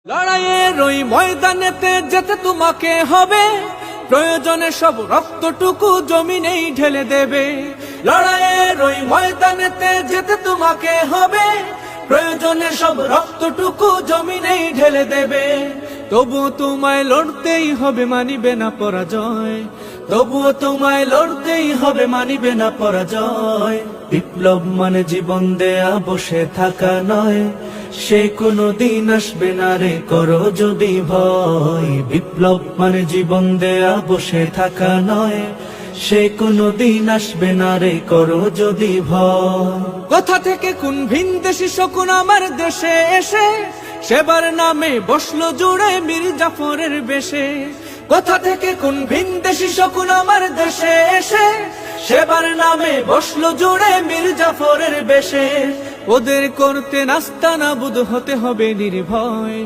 লড়াইয়ের ওই ময়দানেতে যেতে তোমাকে হবে, প্রয়োজনে সব রক্তটুকু জমিনেই ঢেলে দেবে। লড়াইয়ের ওই ময়দানেতে যেতে তোমাকে হবে, প্রয়োজনে সব রক্তটুকু জমিনেই ঢেলে দেবে। তবুও তোমায় লড়তেই হবে, মানিবে না পরাজয়। তবুও তোমায় লড়তেই হবে, মানিবে না পরাজয়। বিপ্লব মানে জীবন দেয়া, বসে থাকা নয়। সে কোনো দিন আসবে না রে, করো যদি ভয়। বিপ্লব মানে জীবন দেয়া, বসে থাকা নয়। সে কোনো দিন আসবে না রে, করো যদি ভয়। কোথা থেকে কোন ভিনদেশী শকুন আমার দেশে এসে সেবার নামে বসলো জুড়ে মীর জাফরের বেশে। কোথা থেকে কোন ভিনদেশী শকুন আমার দেশে এসে সেবার নামে বসলো জুড়ে মীর জাফরের বেশে। ওদের করতে নাস্তানাবুদ হতে হবে নির্ভয়।